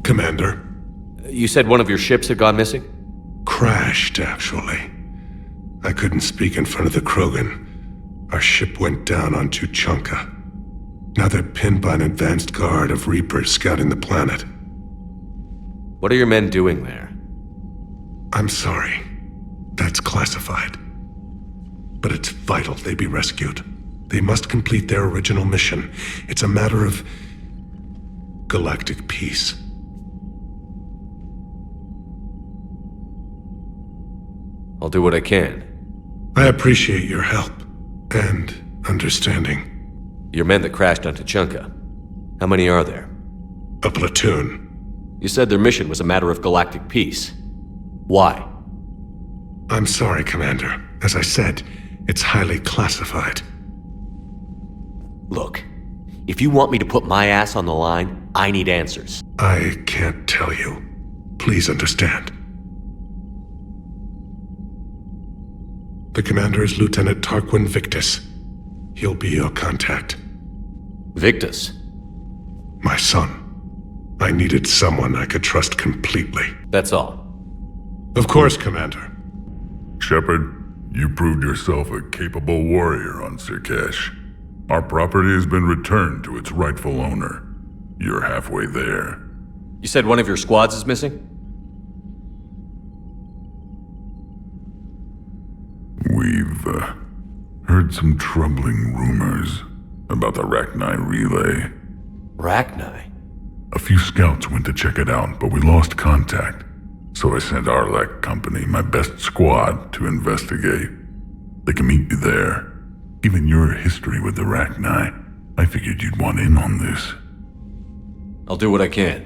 Commander. You said one of your ships had gone missing? Crashed, actually. I couldn't speak in front of the Krogan. Our ship went down on Tuchanka. Now they're pinned by an advanced guard of Reapers scouting the planet. What are your men doing there? I'm sorry. That's classified. But it's vital they be rescued. They must complete their original mission. It's a matter of galactic peace. I'll do what I can. I appreciate your help and understanding. Your men that crashed on Tuchanka. How many are there? A platoon. You said their mission was a matter of galactic peace. Why? I'm sorry, Commander. As I said, it's highly classified. Look, if you want me to put my ass on the line, I need answers. I can't tell you. Please understand. The commander is Lieutenant Tarquin Victus. He'll be your contact. Victus? My son. I needed someone I could trust completely. That's all. Of course, Commander. Shepard, you proved yourself a capable warrior on Sirkesh. Our property has been returned to its rightful owner. You're halfway there. You said one of your squads is missing? We've heard some troubling rumors about the Rachni relay. Rachni? A few scouts went to check it out, but we lost contact. So I sent Arlek Company, my best squad, to investigate. They can meet you there. Given your history with the Rachni, I figured you'd want in on this. I'll do what I can.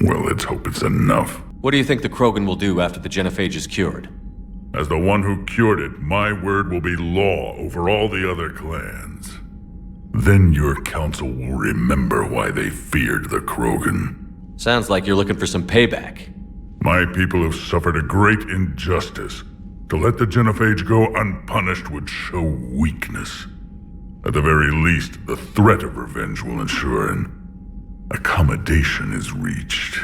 Well, let's hope it's enough. What do you think the Krogan will do after the genophage is cured? As the one who cured it, my word will be law over all the other clans. Then your council will remember why they feared the Krogan. Sounds like you're looking for some payback. My people have suffered a great injustice. To let the genophage go unpunished would show weakness. At the very least, the threat of revenge will ensure an accommodation is reached.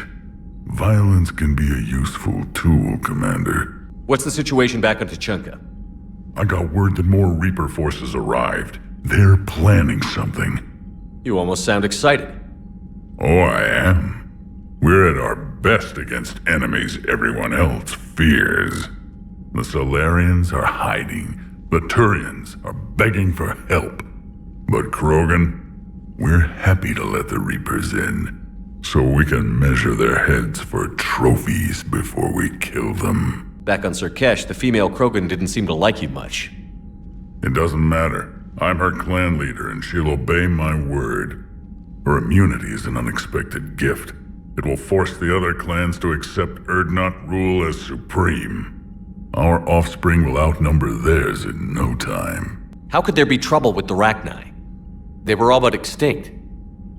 Violence can be a useful tool, Commander. What's the situation back on Tuchanka? I got word that more Reaper forces arrived. They're planning something. You almost sound excited. Oh, I am. We're at our best against enemies everyone else fears. The Solarians are hiding. The Turians are begging for help. But Krogan, we're happy to let the Reapers in, so we can measure their heads for trophies before we kill them. Back on Sirkesh, the female Krogan didn't seem to like you much. It doesn't matter. I'm her clan leader, and she'll obey my word. Her immunity is an unexpected gift. It will force the other clans to accept Urdnot rule as supreme. Our offspring will outnumber theirs in no time. How could there be trouble with the Rachni? They were all but extinct.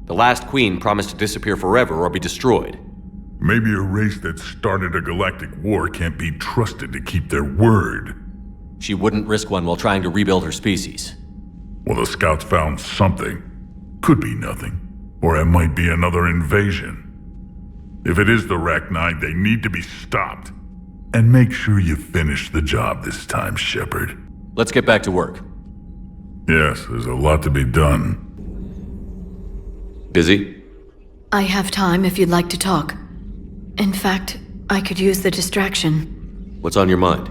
The last queen promised to disappear forever or be destroyed. Maybe a race that started a galactic war can't be trusted to keep their word. She wouldn't risk one while trying to rebuild her species. Well, the scouts found something. Could be nothing. Or it might be another invasion. If it is the Rachni, they need to be stopped. And make sure you finish the job this time, Shepard. Let's get back to work. Yes, there's a lot to be done. Busy? I have time if you'd like to talk. In fact, I could use the distraction. What's on your mind?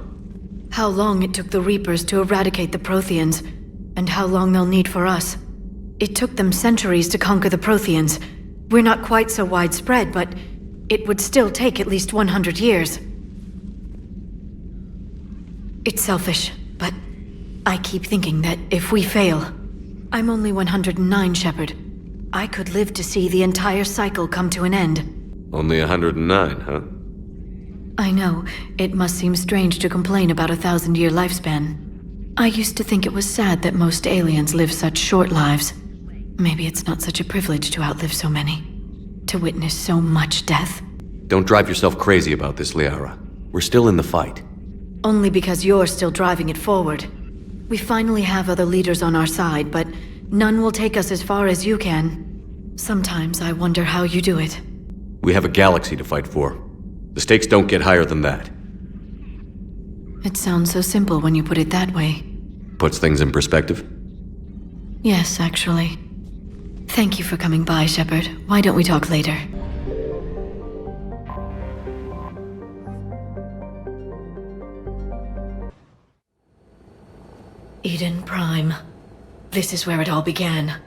How long it took the Reapers to eradicate the Protheans, and how long they'll need for us. It took them centuries to conquer the Protheans. We're not quite so widespread, but it would still take at least 100 years. It's selfish, but I keep thinking that if we fail... I'm only 109, Shepard. I could live to see the entire cycle come to an end. Only 109, huh? I know, it must seem strange to complain about a 1,000-year lifespan. I used to think it was sad that most aliens live such short lives. Maybe it's not such a privilege to outlive so many. To witness so much death. Don't drive yourself crazy about this, Liara. We're still in the fight. Only because you're still driving it forward. We finally have other leaders on our side, but none will take us as far as you can. Sometimes I wonder how you do it. We have a galaxy to fight for. The stakes don't get higher than that. It sounds so simple when you put it that way. Puts things in perspective. Yes, actually. Thank you for coming by, Shepard. Why don't we talk later? Eden Prime. This is where it all began.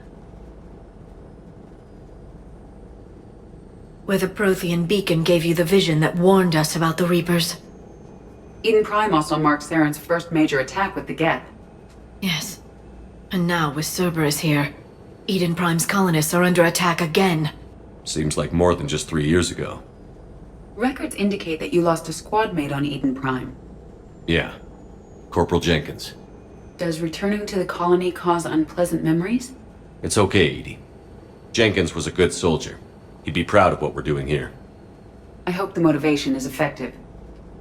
Where the Prothean beacon gave you the vision that warned us about the Reapers. Eden Prime also marked Saren's first major attack with the Geth. Yes. And now, with Cerberus here, Eden Prime's colonists are under attack again. Seems like more than just 3 years ago. Records indicate that you lost a squad mate on Eden Prime. Yeah. Corporal Jenkins. Does returning to the colony cause unpleasant memories? It's okay, Edie. Jenkins was a good soldier. He'd be proud of what we're doing here. I hope the motivation is effective.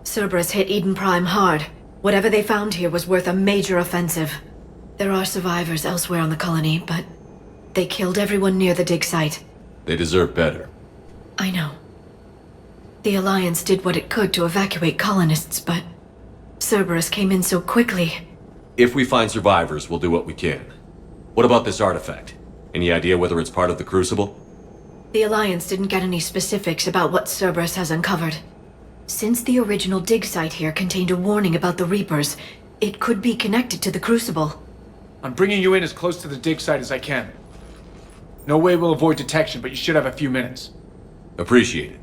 Cerberus hit Eden Prime hard. Whatever they found here was worth a major offensive. There are survivors elsewhere on the colony, but they killed everyone near the dig site. They deserve better. I know. The Alliance did what it could to evacuate colonists, but Cerberus came in so quickly. If we find survivors, we'll do what we can. What about this artifact? Any idea whether it's part of the Crucible? The Alliance didn't get any specifics about what Cerberus has uncovered. Since the original dig site here contained a warning about the Reapers, it could be connected to the Crucible. I'm bringing you in as close to the dig site as I can. No way we'll avoid detection, but you should have a few minutes. Appreciate it.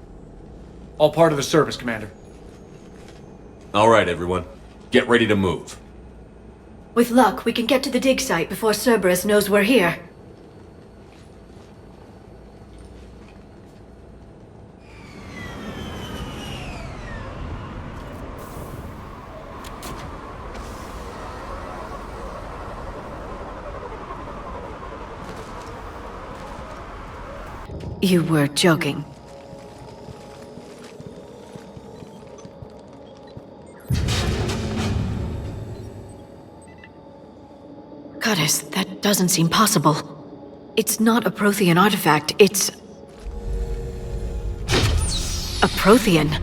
All part of the service, Commander. All right, everyone. Get ready to move. With luck, we can get to the dig site before Cerberus knows we're here. You were joking. Goddess, that doesn't seem possible. It's not a Prothean artifact, it's a Prothean.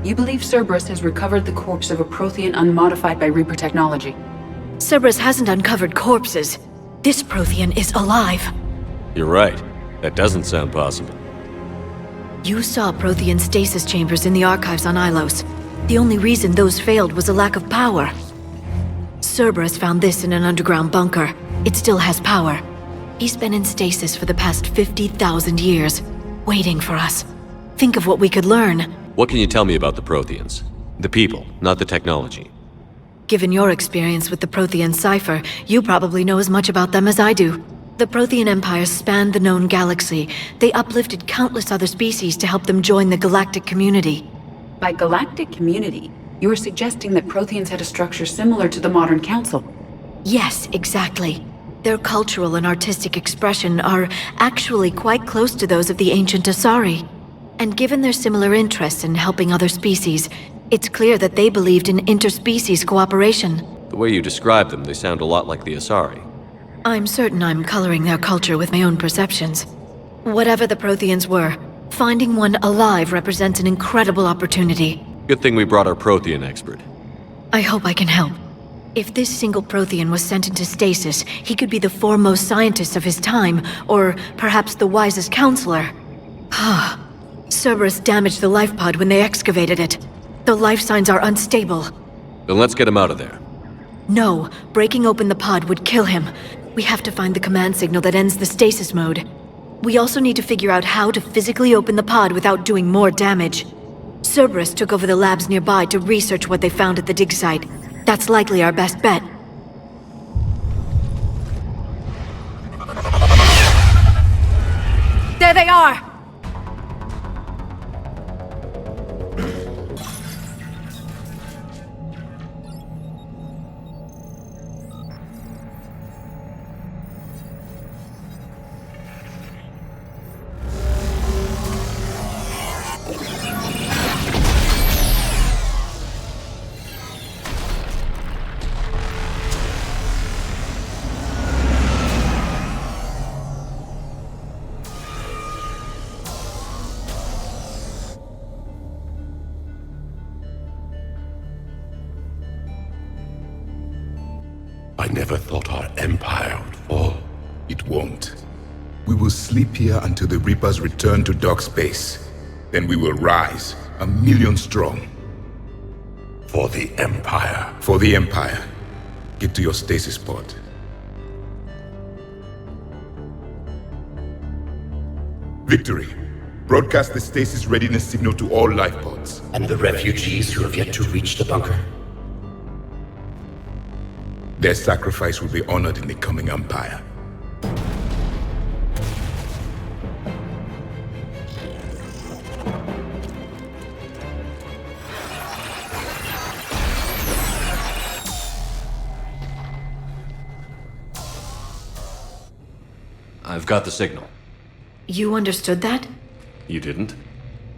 You believe Cerberus has recovered the corpse of a Prothean unmodified by Reaper technology. Cerberus hasn't uncovered corpses. This Prothean is alive. You're right. That doesn't sound possible. You saw Prothean stasis chambers in the archives on Ilos. The only reason those failed was a lack of power. Cerberus found this in an underground bunker. It still has power. He's been in stasis for the past 50,000 years, waiting for us. Think of what we could learn. What can you tell me about the Protheans? The people, not the technology. Given your experience with the Prothean cipher, you probably know as much about them as I do. The Prothean Empire spanned the known galaxy. They uplifted countless other species to help them join the galactic community. By galactic community, you are suggesting that Protheans had a structure similar to the modern Council. Yes, exactly. Their cultural and artistic expression are actually quite close to those of the ancient Asari. And given their similar interests in helping other species, it's clear that they believed in interspecies cooperation. The way you describe them, they sound a lot like the Asari. I'm certain I'm coloring their culture with my own perceptions. Whatever the Protheans were, finding one alive represents an incredible opportunity. Good thing we brought our Prothean expert. I hope I can help. If this single Prothean was sent into stasis, he could be the foremost scientist of his time, or perhaps the wisest counselor. Ah, Cerberus damaged the life pod when they excavated it. The life signs are unstable. Then let's get him out of there. No, breaking open the pod would kill him. We have to find the command signal that ends the stasis mode. We also need to figure out how to physically open the pod without doing more damage. Cerberus took over the labs nearby to research what they found at the dig site. That's likely our best bet. There they are! I never thought our empire would fall. It won't. We will sleep here until the Reapers return to dark space. Then we will rise, 1,000,000 strong. For the empire. For the Empire. Get to your stasis pod. Victory. Broadcast the stasis readiness signal to all life pods. And the refugees who have yet to reach the bunker? Their sacrifice will be honored in the coming Empire. I've got the signal. You understood that? You didn't?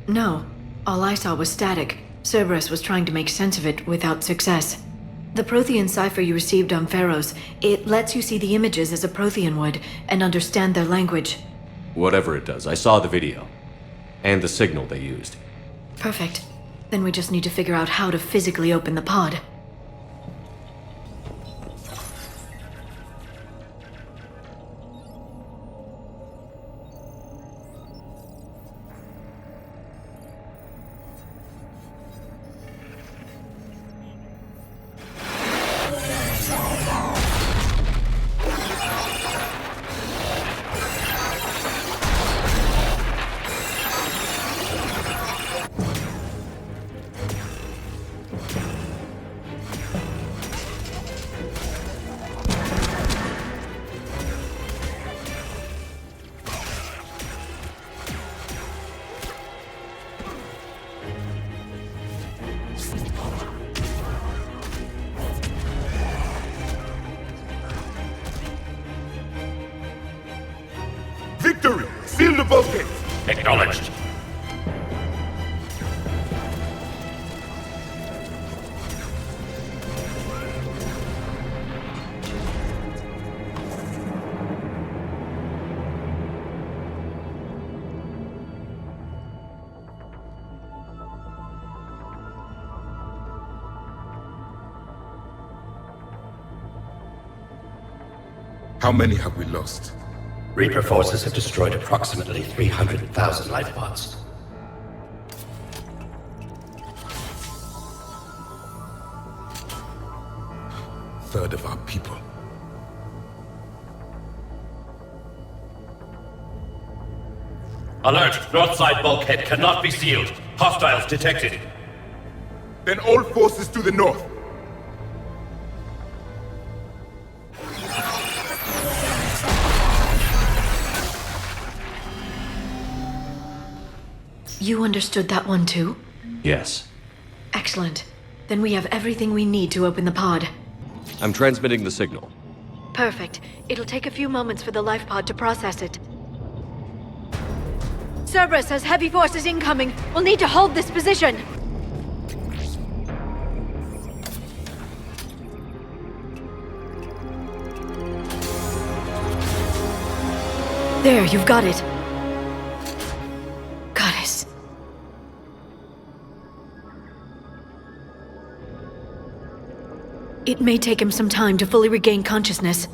No. All I saw was static. Cerberus was trying to make sense of it without success. The Prothean cipher you received on Pharaohs, it lets you see the images as a Prothean would, and understand their language. Whatever it does, I saw the video. And the signal they used. Perfect. Then we just need to figure out how to physically open the pod. Victory! Seal the bulkhead! Acknowledged. How many have we lost? Reaper forces have destroyed approximately 300,000 life pods. Third of our people. Alert! North side bulkhead cannot be sealed. Hostiles detected. Then all forces to the north. You understood that one too? Yes. Excellent. Then we have everything we need to open the pod. I'm transmitting the signal. Perfect. It'll take a few moments for the life pod to process it. Cerberus has heavy forces incoming. We'll need to hold this position. There, you've got it. Goddess. It may take him some time to fully regain consciousness.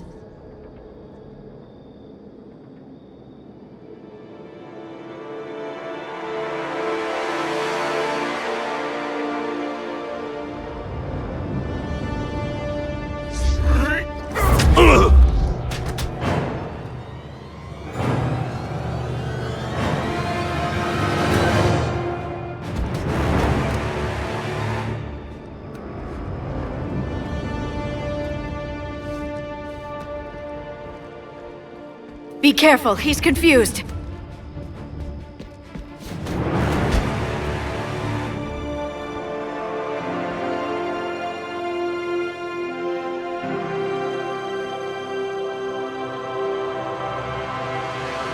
Be careful, he's confused.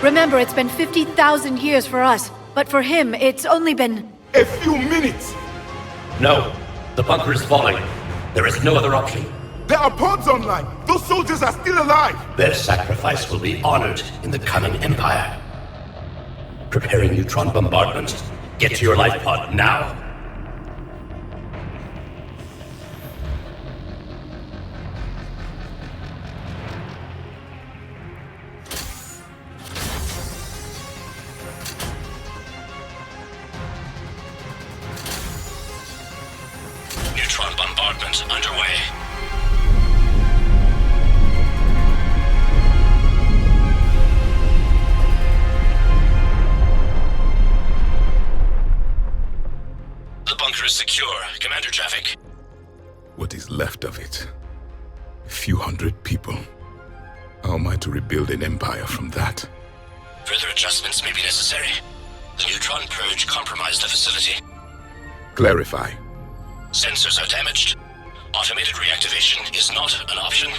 Remember, it's been 50,000 years for us, but for him, it's only been... A few minutes! No. The bunker is falling. There is no other option. There are pods online! Those soldiers are still alive! Their sacrifice will be honored in the coming Empire. Preparing neutron bombardment. Get to your life pod now. bombardment underway. The bunker is secure. Commander traffic. What is left of it? A few hundred people. How am I to rebuild an empire from that? Further adjustments may be necessary. The neutron purge compromised the facility. Clarify. Sensors are damaged. Automated reactivation is not an option.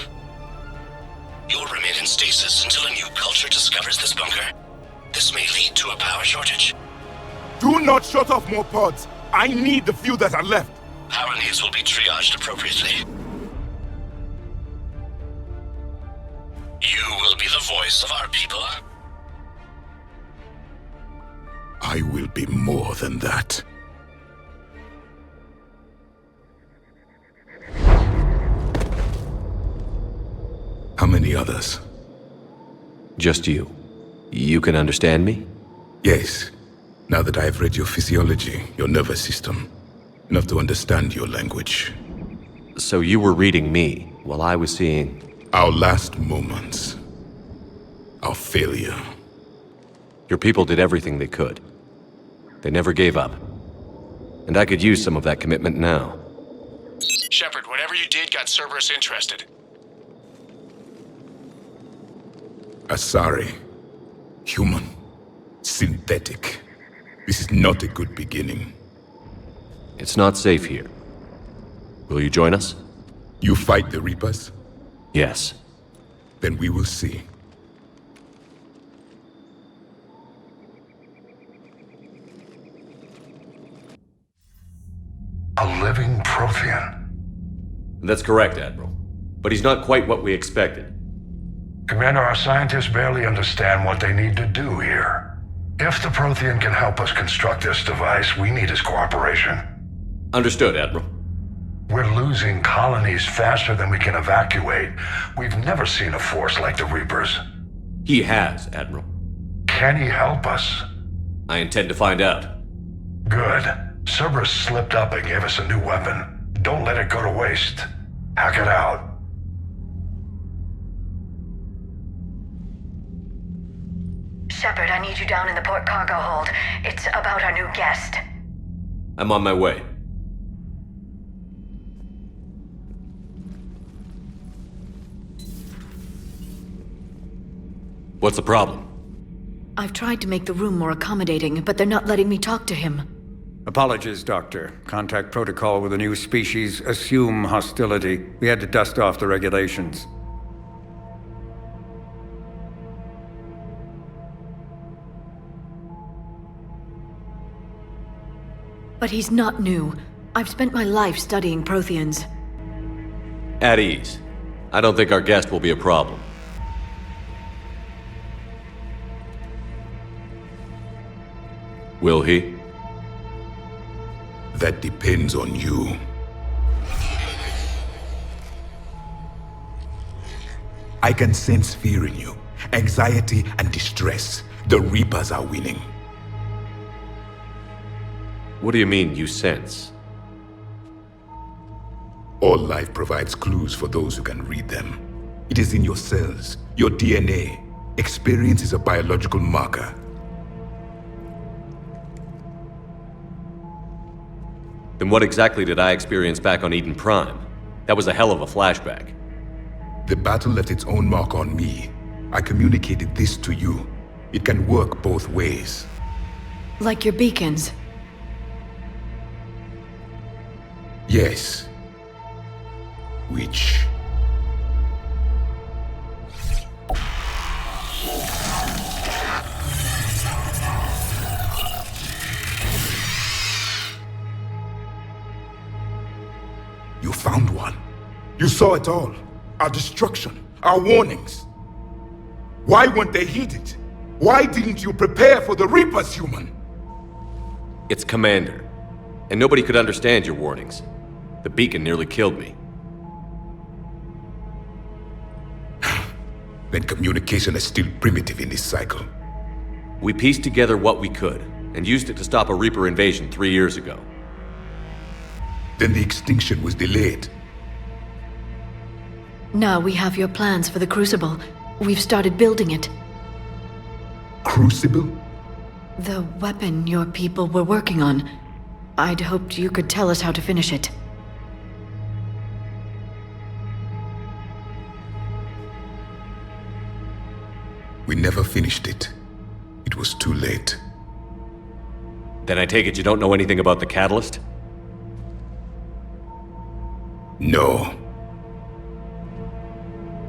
You'll remain in stasis until a new culture discovers this bunker. This may lead to a power shortage. Do not shut off more pods! I need the few that are left! Power needs will be triaged appropriately. You will be the voice of our people. I will be more than that. How many others? Just you. You can understand me? Yes. Now that I have read your physiology, your nervous system, enough to understand your language. So you were reading me while I was seeing... Our last moments. Our failure. Your people did everything they could. They never gave up. And I could use some of that commitment now. Shepard, whatever you did got Cerberus interested. Asari. Human. Synthetic. This is not a good beginning. It's not safe here. Will you join us? You fight the Reapers? Yes. Then we will see. A living Prothean. That's correct, Admiral. But he's not quite what we expected. Commander, our scientists barely understand what they need to do here. If the Prothean can help us construct this device, we need his cooperation. Understood, Admiral. We're losing colonies faster than we can evacuate. We've never seen a force like the Reapers. He has, Admiral. Can he help us? I intend to find out. Good. Cerberus slipped up and gave us a new weapon. Don't let it go to waste. Hack it out. Shepard, I need you down in the port cargo hold. It's about our new guest. I'm on my way. What's the problem? I've tried to make the room more accommodating, but they're not letting me talk to him. Apologies, Doctor. Contact protocol with a new species. Assume hostility. We had to dust off the regulations. But he's not new. I've spent my life studying Protheans. At ease. I don't think our guest will be a problem. Will he? That depends on you. I can sense fear in you, anxiety and distress. The Reapers are winning. What do you mean, you sense? All life provides clues for those who can read them. It is in your cells, your DNA. Experience is a biological marker. Then what exactly did I experience back on Eden Prime? That was a hell of a flashback. The battle left its own mark on me. I communicated this to you. It can work both ways. Like your beacons. Yes. Which... You found one. You saw it all. Our destruction, our warnings. Why weren't they heeded? Why didn't you prepare for the Reapers, human? It's Commander. And nobody could understand your warnings. The beacon nearly killed me. Then communication is still primitive in this cycle. We pieced together what we could, and used it to stop a Reaper invasion 3 years ago. Then the extinction was delayed. Now we have your plans for the Crucible. We've started building it. Crucible? The weapon your people were working on. I'd hoped you could tell us how to finish it. We never finished it. It was too late. Then I take it you don't know anything about the catalyst? No.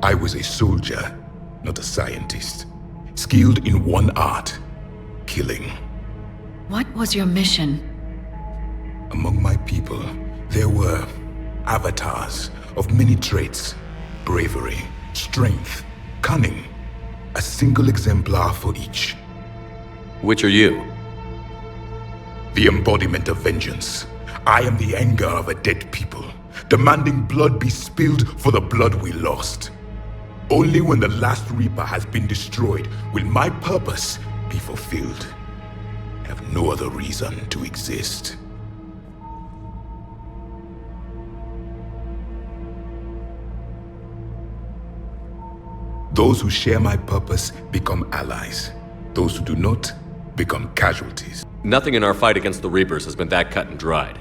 I was a soldier, not a scientist. Skilled in one art, killing. What was your mission? Among my people, there were avatars of many traits. Bravery, strength, cunning. A single exemplar for each. Which are you? The embodiment of vengeance. I am the anger of a dead people, demanding blood be spilled for the blood we lost. Only when the last Reaper has been destroyed will my purpose be fulfilled. I have no other reason to exist. Those who share my purpose become allies. Those who do not become casualties. Nothing in our fight against the Reapers has been that cut and dried.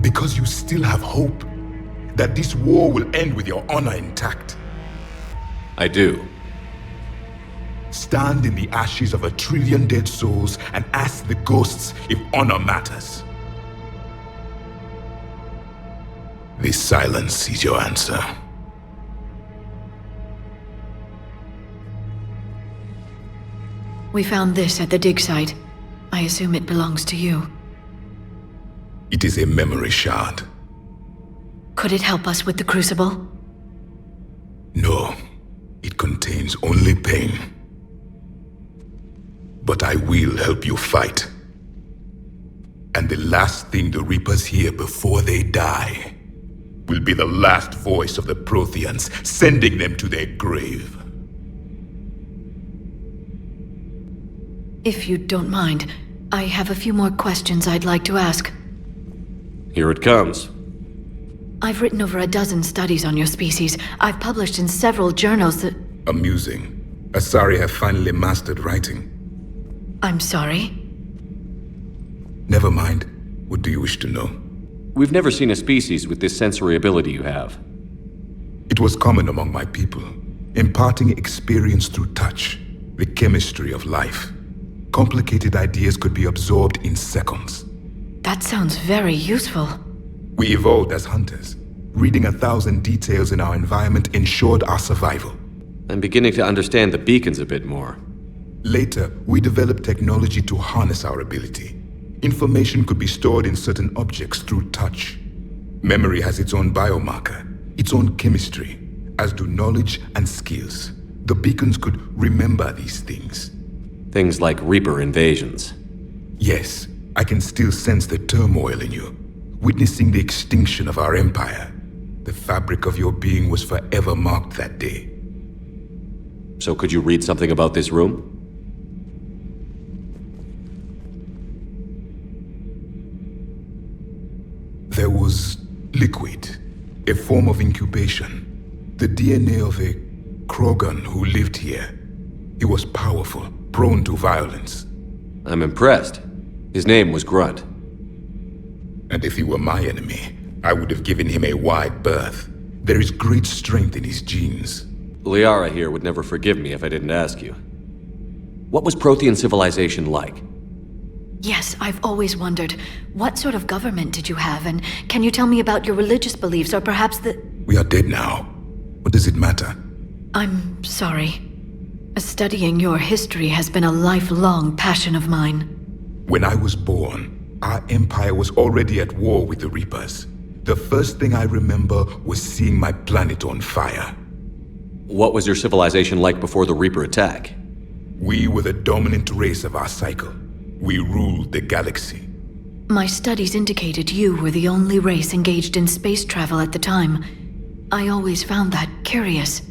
Because you still have hope that this war will end with your honor intact. I do. Stand in the ashes of 1 trillion dead souls and ask the ghosts if honor matters. This silence is your answer. We found this at the dig site. I assume it belongs to you. It is a memory shard. Could it help us with the Crucible? No, it contains only pain. But I will help you fight. And the last thing the Reapers hear before they die will be the last voice of the Protheans, sending them to their grave. If you don't mind, I have a few more questions I'd like to ask. Here it comes. I've written over a dozen studies on your species. I've published in several journals that... Amusing. Asari have finally mastered writing. I'm sorry? Never mind. What do you wish to know? We've never seen a species with this sensory ability you have. It was common among my people, imparting experience through touch, the chemistry of life. Complicated ideas could be absorbed in seconds. That sounds very useful. We evolved as hunters. Reading 1,000 details in our environment ensured our survival. I'm beginning to understand the beacons a bit more. Later, we developed technology to harness our ability. Information could be stored in certain objects through touch. Memory has its own biomarker, its own chemistry, as do knowledge and skills. The beacons could remember these things. Things like Reaper invasions. Yes, I can still sense the turmoil in you, witnessing the extinction of our empire. The fabric of your being was forever marked that day. So could you read something about this room? There was liquid, a form of incubation. The DNA of a Krogan who lived here. He was powerful, prone to violence. I'm impressed. His name was Grunt. And if he were my enemy, I would have given him a wide berth. There is great strength in his genes. Liara here would never forgive me if I didn't ask you. What was Prothean civilization like? Yes, I've always wondered. What sort of government did you have, and can you tell me about your religious beliefs, or perhaps the... We are dead now. What does it matter? I'm sorry. Studying your history has been a lifelong passion of mine. When I was born, our empire was already at war with the Reapers. The first thing I remember was seeing my planet on fire. What was your civilization like before the Reaper attack? We were the dominant race of our cycle. We ruled the galaxy. My studies indicated you were the only race engaged in space travel at the time. I always found that curious.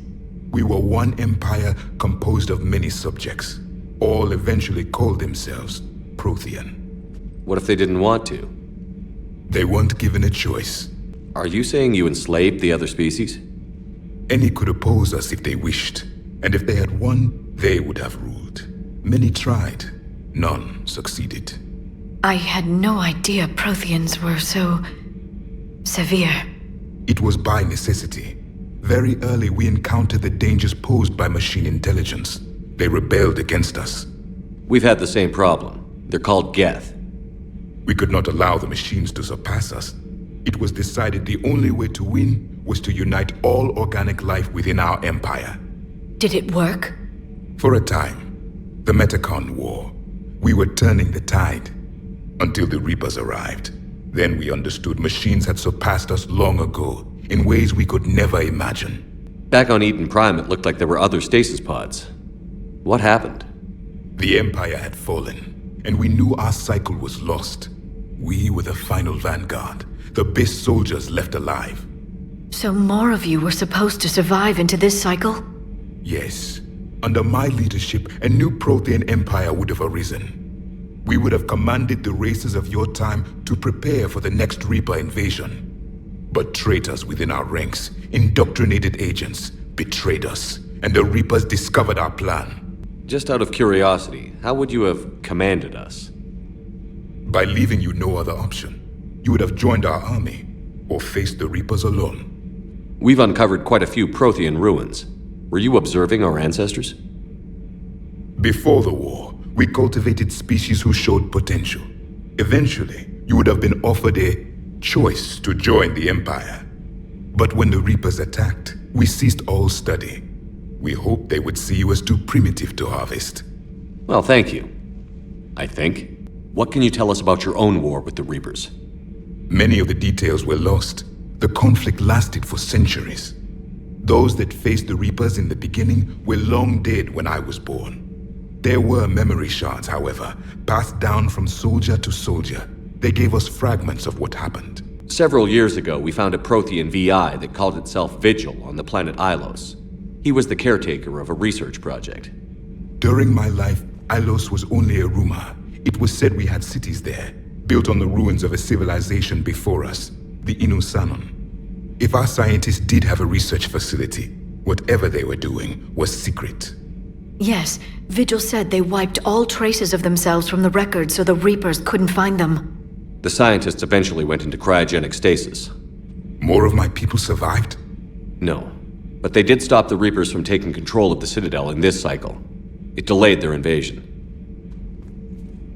We were one empire composed of many subjects. All eventually called themselves Prothean. What if they didn't want to? They weren't given a choice. Are you saying you enslaved the other species? Any could oppose us if they wished, and if they had won, they would have ruled. Many tried, none succeeded. I had no idea Protheans were so... severe. It was by necessity. Very early we encountered the dangers posed by machine intelligence. They rebelled against us. We've had the same problem. They're called Geth. We could not allow the machines to surpass us. It was decided the only way to win was to unite all organic life within our empire. Did it work? For a time. The Metacon War. We were turning the tide. Until the Reapers arrived. Then we understood machines had surpassed us long ago, in ways we could never imagine. Back on Eden Prime, it looked like there were other stasis pods. What happened? The Empire had fallen, and we knew our cycle was lost. We were the final vanguard, the best soldiers left alive. So more of you were supposed to survive into this cycle? Yes. Under my leadership, a new Prothean empire would have arisen. We would have commanded the races of your time to prepare for the next Reaper invasion. But traitors within our ranks, indoctrinated agents, betrayed us, and the Reapers discovered our plan. Just out of curiosity, how would you have commanded us? By leaving you no other option. You would have joined our army, or faced the Reapers alone. We've uncovered quite a few Prothean ruins. Were you observing our ancestors? Before the war, we cultivated species who showed potential. Eventually, you would have been offered a choice to join the Empire. But when the Reapers attacked, we ceased all study. We hoped they would see you as too primitive to harvest. Well, thank you. I think. What can you tell us about your own war with the Reapers? Many of the details were lost. The conflict lasted for centuries. Those that faced the Reapers in the beginning were long dead when I was born. There were memory shards, however, passed down from soldier to soldier. They gave us fragments of what happened. Several years ago, we found a Prothean VI that called itself Vigil on the planet Ilos. He was the caretaker of a research project. During my life, Ilos was only a rumor. It was said we had cities there, built on the ruins of a civilization before us, the Inusanon. If our scientists did have a research facility, whatever they were doing was secret. Yes, Vigil said they wiped all traces of themselves from the records so the Reapers couldn't find them. The scientists eventually went into cryogenic stasis. More of my people survived? No, but they did stop the Reapers from taking control of the Citadel in this cycle. It delayed their invasion.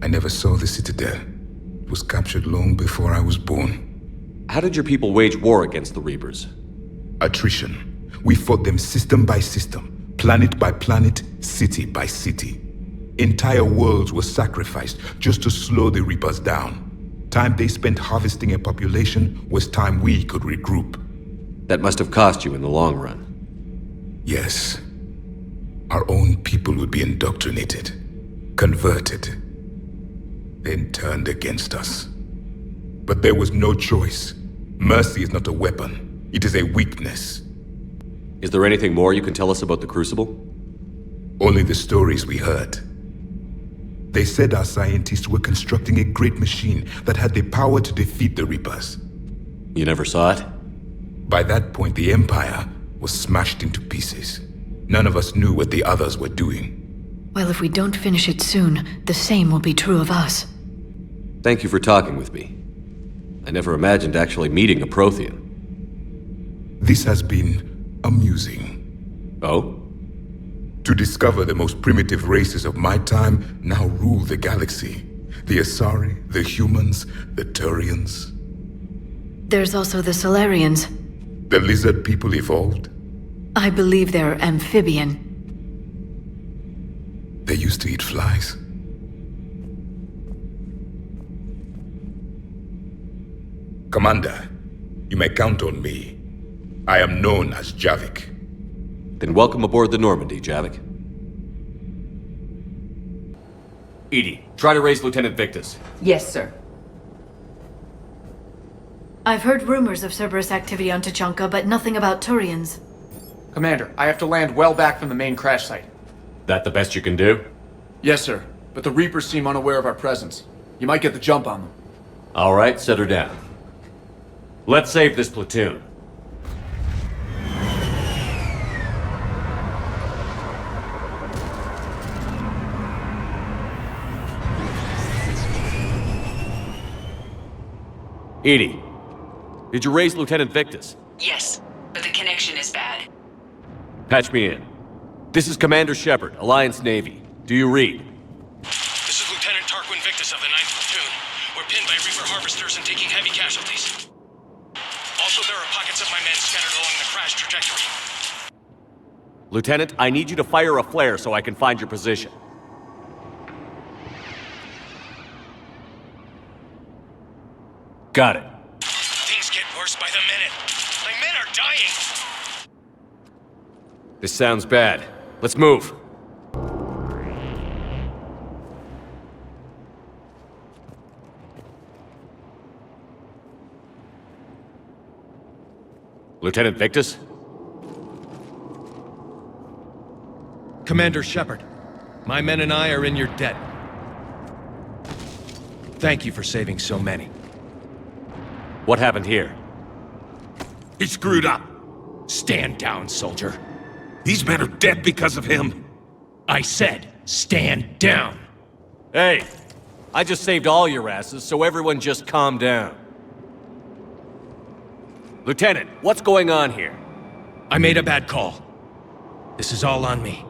I never saw the Citadel. It was captured long before I was born. How did your people wage war against the Reapers? Attrition. We fought them system by system, planet by planet, city by city. Entire worlds were sacrificed just to slow the Reapers down. Time they spent harvesting a population was time we could regroup. That must have cost you in the long run. Yes. Our own people would be indoctrinated, converted, then turned against us. But there was no choice. Mercy is not a weapon. It is a weakness. Is there anything more you can tell us about the Crucible? Only the stories we heard. They said our scientists were constructing a great machine that had the power to defeat the Reapers. You never saw it? By that point, the Empire was smashed into pieces. None of us knew what the others were doing. Well, if we don't finish it soon, the same will be true of us. Thank you for talking with me. I never imagined actually meeting a Prothean. This has been amusing. Oh? To discover the most primitive races of my time now rule the galaxy. The Asari, the humans, the Turians. There's also the Solarians. The lizard people evolved? I believe they're amphibian. They used to eat flies. Commander, you may count on me. I am known as Javik. Then welcome aboard the Normandy, Javik. Edie, try to raise Lieutenant Victus. Yes, sir. I've heard rumors of Cerberus activity on Tachanka, but nothing about Turians. Commander, I have to land well back from the main crash site. That the best you can do? Yes, sir. But the Reapers seem unaware of our presence. You might get the jump on them. All right, set her down. Let's save this platoon. Edie, did you raise Lieutenant Victus? Yes, but the connection is bad. Patch me in. This is Commander Shepard, Alliance Navy. Do you read? This is Lieutenant Tarquin Victus of the 9th Platoon. We're pinned by Reaper harvesters and taking heavy casualties. Also, there are pockets of my men scattered along the crash trajectory. Lieutenant, I need you to fire a flare so I can find your position. Got it. Things get worse by the minute. My men are dying! This sounds bad. Let's move. Lieutenant Victus? Commander Shepard, my men and I are in your debt. Thank you for saving so many. What happened here? He screwed up. Stand down, soldier. These men are dead because of him. I said, stand down. Hey, I just saved all your asses, so everyone just calm down. Lieutenant, what's going on here? I made a bad call. This is all on me.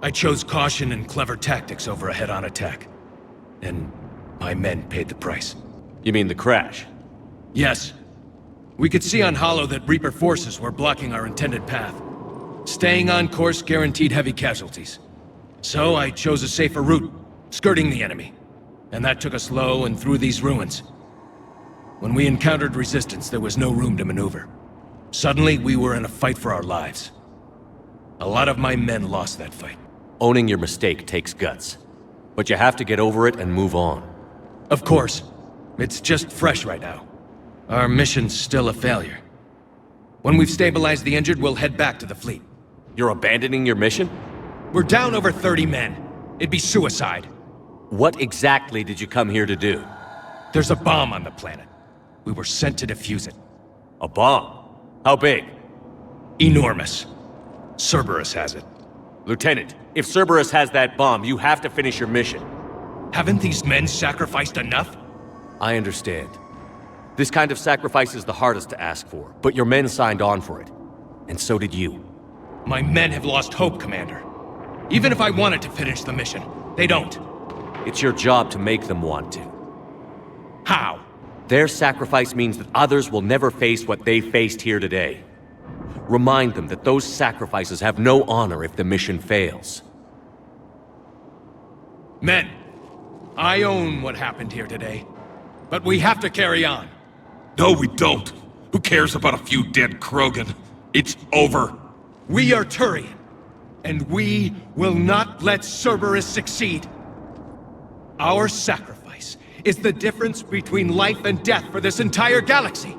I chose caution and clever tactics over a head-on attack. And my men paid the price. You mean the crash? Yes. We could see on Hollow that Reaper forces were blocking our intended path. Staying on course guaranteed heavy casualties. So I chose a safer route, skirting the enemy. And that took us low and through these ruins. When we encountered resistance, there was no room to maneuver. Suddenly, we were in a fight for our lives. A lot of my men lost that fight. Owning your mistake takes guts. But you have to get over it and move on. Of course. It's just fresh right now. Our mission's still a failure. When we've stabilized the injured, we'll head back to the fleet. You're abandoning your mission? We're down over 30 men. It'd be suicide. What exactly did you come here to do? There's a bomb on the planet. We were sent to defuse it. A bomb? How big? Enormous. Cerberus has it. Lieutenant, if Cerberus has that bomb, you have to finish your mission. Haven't these men sacrificed enough? I understand. This kind of sacrifice is the hardest to ask for, but your men signed on for it. And so did you. My men have lost hope, Commander. Even if I wanted to finish the mission, they don't. It's your job to make them want to. How? Their sacrifice means that others will never face what they faced here today. Remind them that those sacrifices have no honor if the mission fails. Men, I own what happened here today. But we have to carry on. No, we don't. Who cares about a few dead Krogan? It's over. We are Turian, and we will not let Cerberus succeed. Our sacrifice is the difference between life and death for this entire galaxy.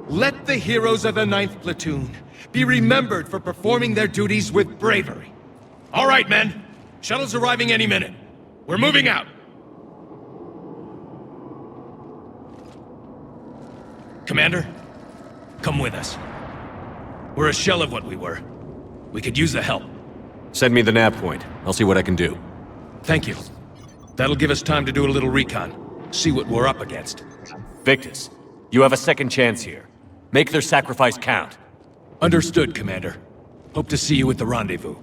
Let the heroes of the 9th Platoon be remembered for performing their duties with bravery. All right, men. Shuttle's arriving any minute. We're moving out. Commander, come with us. We're a shell of what we were. We could use the help. Send me the nav point. I'll see what I can do. Thank you. That'll give us time to do a little recon. See what we're up against. Victus, you have a second chance here. Make their sacrifice count. Understood, Commander. Hope to see you at the rendezvous.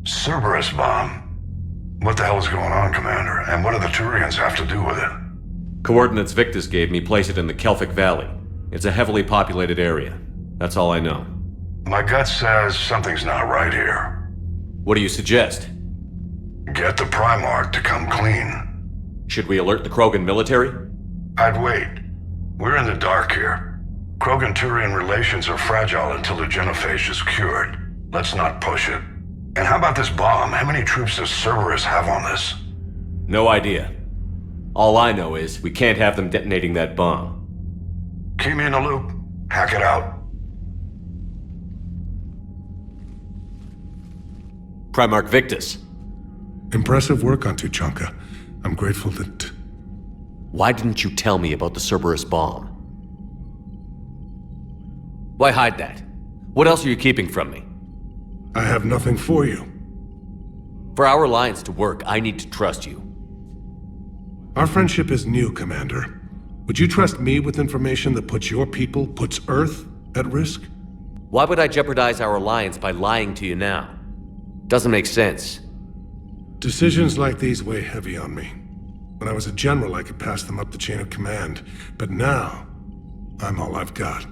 Cerberus bomb. What the hell is going on, Commander? And what do the Turians have to do with it? Coordinates Victus gave me place it in the Kelphic Valley. It's a heavily populated area. That's all I know. My gut says something's not right here. What do you suggest? Get the Primarch to come clean. Should we alert the Krogan military? I'd wait. We're in the dark here. Krogan-Turian relations are fragile until the genophage is cured. Let's not push it. And how about this bomb? How many troops does Cerberus have on this? No idea. All I know is we can't have them detonating that bomb. Keep me in the loop. Hack it out. Primarch Victus. Impressive work on Tuchanka. I'm grateful that... Why didn't you tell me about the Cerberus bomb? Why hide that? What else are you keeping from me? I have nothing for you. For our alliance to work, I need to trust you. Our friendship is new, Commander. Would you trust me with information that puts your people, puts Earth, at risk? Why would I jeopardize our alliance by lying to you now? Doesn't make sense. Decisions like these weigh heavy on me. When I was a general, I could pass them up the chain of command. But now, I'm all I've got.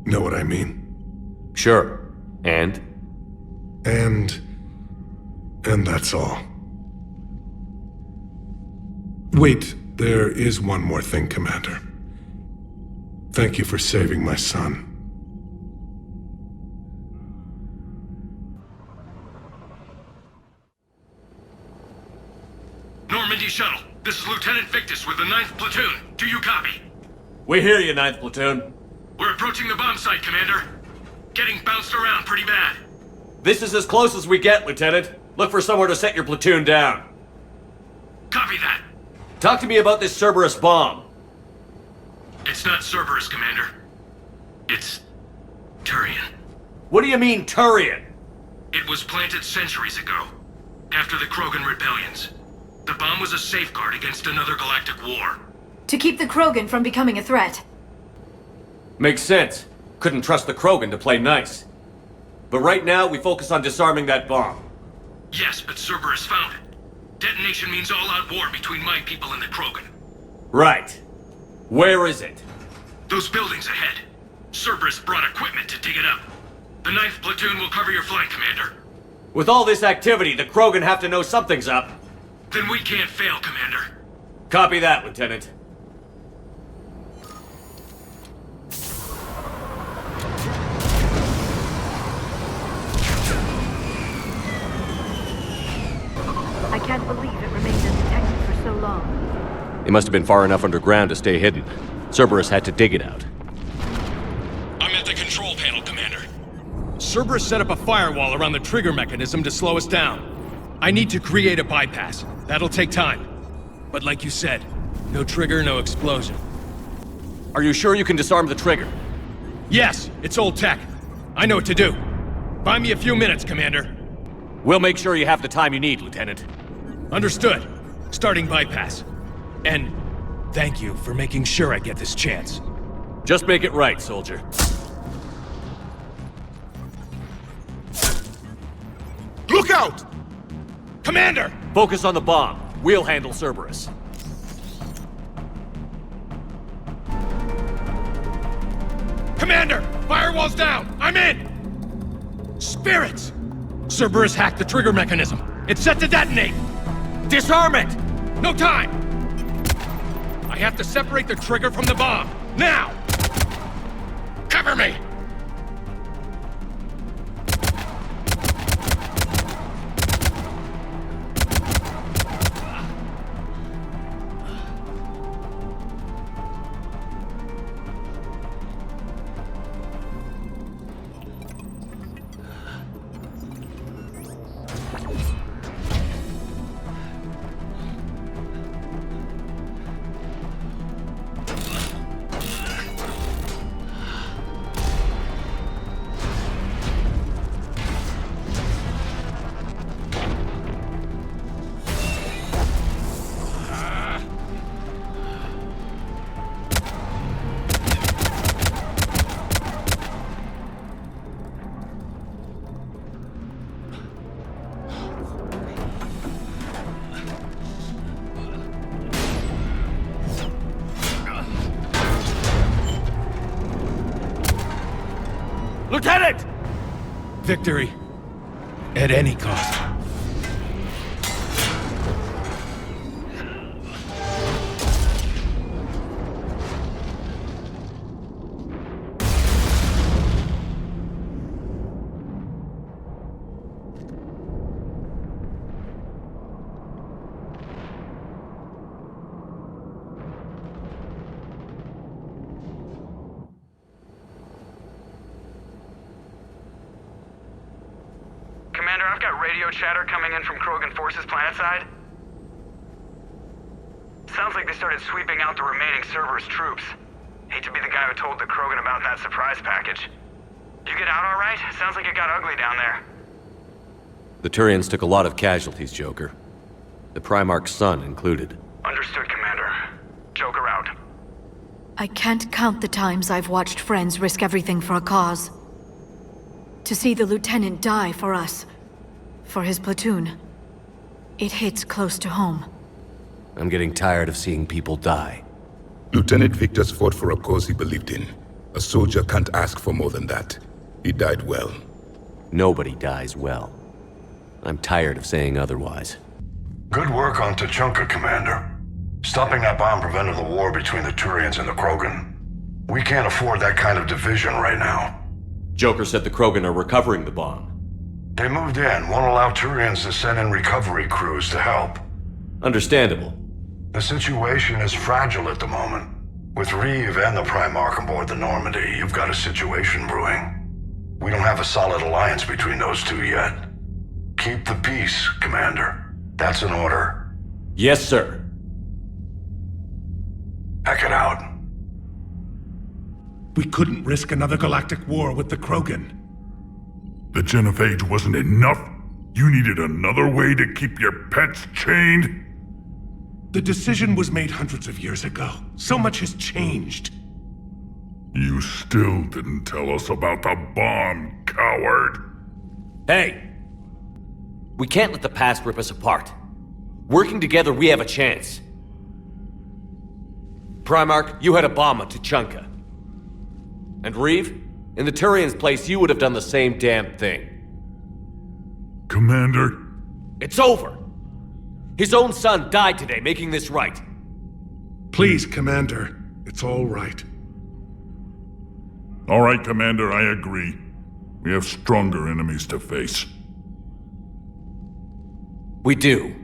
Know what I mean? Sure. And that's all. Wait, there is one more thing, Commander. Thank you for saving my son. Normandy Shuttle, this is Lieutenant Victus with the 9th Platoon. Do you copy? We hear you, 9th Platoon. We're approaching the bomb site, Commander. Getting bounced around pretty bad. This is as close as we get, Lieutenant. Look for somewhere to set your platoon down. Copy that. Talk to me about this Cerberus bomb. It's not Cerberus, Commander. It's... Turian. What do you mean, Turian? It was planted centuries ago, after the Krogan rebellions. The bomb was a safeguard against another galactic war. To keep the Krogan from becoming a threat. Makes sense. Couldn't trust the Krogan to play nice. But right now, we focus on disarming that bomb. Yes, but Cerberus found it. Detonation means all-out war between my people and the Krogan. Right. Where is it? Those buildings ahead. Cerberus brought equipment to dig it up. The 9th Platoon will cover your flank, Commander. With all this activity, the Krogan have to know something's up. Then we can't fail, Commander. Copy that, Lieutenant. I can't believe it remained undetected for so long. It must have been far enough underground to stay hidden. Cerberus had to dig it out. I'm at the control panel, Commander. Cerberus set up a firewall around the trigger mechanism to slow us down. I need to create a bypass. That'll take time. But like you said, no trigger, no explosion. Are you sure you can disarm the trigger? Yes, it's old tech. I know what to do. Buy me a few minutes, Commander. We'll make sure you have the time you need, Lieutenant. Understood. Starting bypass. And thank you for making sure I get this chance. Just make it right, soldier. Look out! Commander! Focus on the bomb. We'll handle Cerberus. Commander! Firewall's down! I'm in! Spirits! Cerberus hacked the trigger mechanism. It's set to detonate! Disarm it! No time! I have to separate the trigger from the bomb. Now! Cover me! Lieutenant! Victory. At any cost. Commander, I've got radio chatter coming in from Krogan forces planetside. Sounds like they started sweeping out the remaining Cerberus troops. Hate to be the guy who told the Krogan about that surprise package. You get out all right? Sounds like it got ugly down there. The Turians took a lot of casualties, Joker. The Primarch's son included. Understood, Commander. Joker out. I can't count the times I've watched friends risk everything for a cause. To see the Lieutenant die for us, for his platoon, it hits close to home. I'm getting tired of seeing people die. Lieutenant Victor's fought for a cause he believed in. A soldier can't ask for more than that. He died well. Nobody dies well. I'm tired of saying otherwise. Good work on Tuchanka, Commander. Stopping that bomb prevented the war between the Turians and the Krogan. We can't afford that kind of division right now. Joker said the Krogan are recovering the bomb. They moved in, won't allow Turians to send in recovery crews to help. Understandable. The situation is fragile at the moment. With Reeve and the Primarch aboard the Normandy, you've got a situation brewing. We don't have a solid alliance between those two yet. Keep the peace, Commander. That's an order. Yes, sir. Pack it out. We couldn't risk another galactic war with the Krogan. The genophage wasn't enough? You needed another way to keep your pets chained? The decision was made hundreds of years ago. So much has changed. You still didn't tell us about the bomb, coward. Hey! We can't let the past rip us apart. Working together, we have a chance. Primarch, you had a bomb at Tuchanka. And Reeve, in the Turians' place, you would have done the same damn thing. Commander? It's over! His own son died today, making this right. Please, Commander. It's all right. All right, Commander, I agree. We have stronger enemies to face. We do.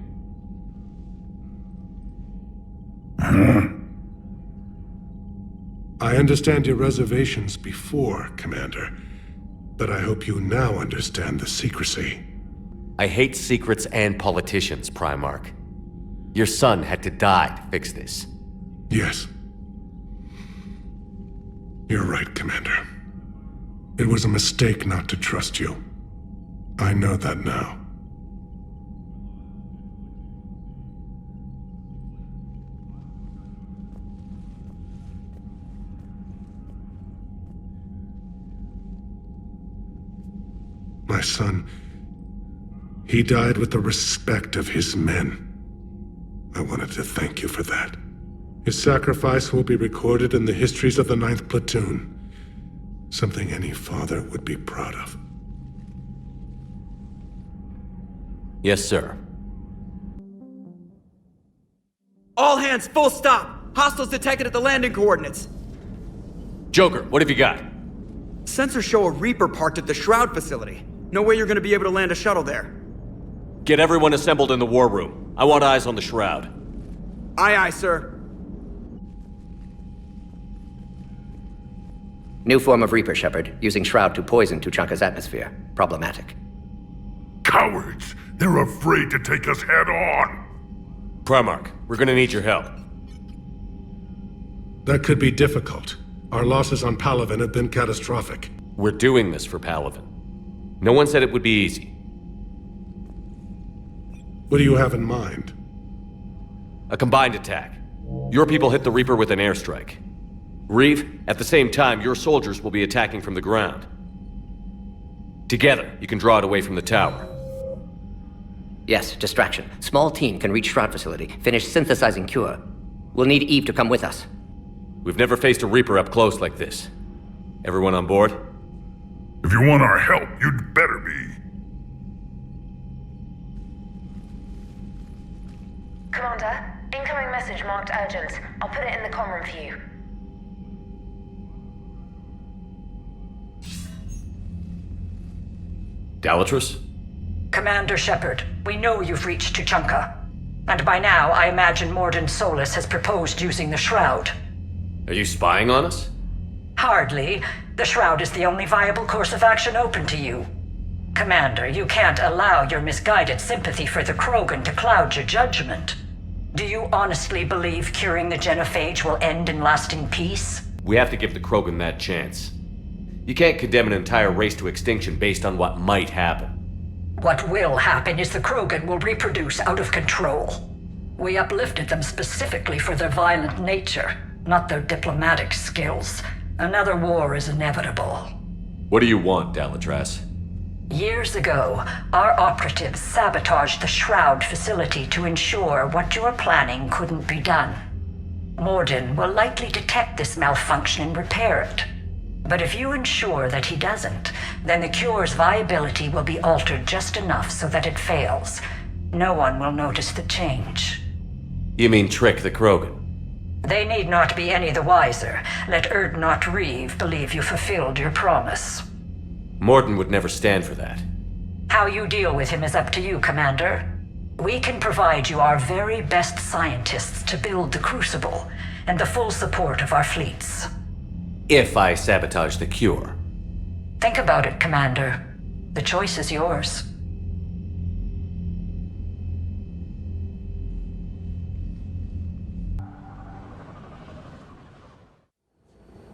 I understand your reservations before, Commander. But I hope you now understand the secrecy. I hate secrets and politicians, Primarch. Your son had to die to fix this. Yes. You're right, Commander. It was a mistake not to trust you. I know that now. My son, he died with the respect of his men. I wanted to thank you for that. His sacrifice will be recorded in the histories of the 9th Platoon. Something any father would be proud of. Yes, sir. All hands, full stop! Hostiles detected at the landing coordinates. Joker, what have you got? Sensors show a Reaper parked at the Shroud facility. No way you're gonna be able to land a shuttle there. Get everyone assembled in the war room. I want eyes on the Shroud. Aye, aye, sir. New form of Reaper, Shepard, using Shroud to poison Tuchanka's atmosphere. Problematic. Cowards! They're afraid to take us head on! Primarch, we're gonna need your help. That could be difficult. Our losses on Palaven have been catastrophic. We're doing this for Palaven. No one said it would be easy. What do you have in mind? A combined attack. Your people hit the Reaper with an airstrike. Reeve, at the same time, your soldiers will be attacking from the ground. Together, you can draw it away from the tower. Yes, distraction. Small team can reach Shroud facility, finish synthesizing cure. We'll need Eve to come with us. We've never faced a Reaper up close like this. Everyone on board? If you want our help, you'd better be. Commander, incoming message marked urgent. I'll put it in the comm room for you. Dalatrus? Commander Shepard, we know you've reached Tuchanka. And by now, I imagine Morden Solus has proposed using the Shroud. Are you spying on us? Hardly. The Shroud is the only viable course of action open to you. Commander, you can't allow your misguided sympathy for the Krogan to cloud your judgment. Do you honestly believe curing the genophage will end in lasting peace? We have to give the Krogan that chance. You can't condemn an entire race to extinction based on what might happen. What will happen is the Krogan will reproduce out of control. We uplifted them specifically for their violent nature, not their diplomatic skills. Another war is inevitable. What do you want, Dalatras? Years ago, our operatives sabotaged the Shroud facility to ensure what you are planning couldn't be done. Morden will likely detect this malfunction and repair it. But if you ensure that he doesn't, then the cure's viability will be altered just enough so that it fails. No one will notice the change. You mean trick the Krogan? They need not be any the wiser. Let Erdnot Reeve believe you fulfilled your promise. Morden would never stand for that. How you deal with him is up to you, Commander. We can provide you our very best scientists to build the Crucible, and the full support of our fleets. If I sabotage the cure. Think about it, Commander. The choice is yours.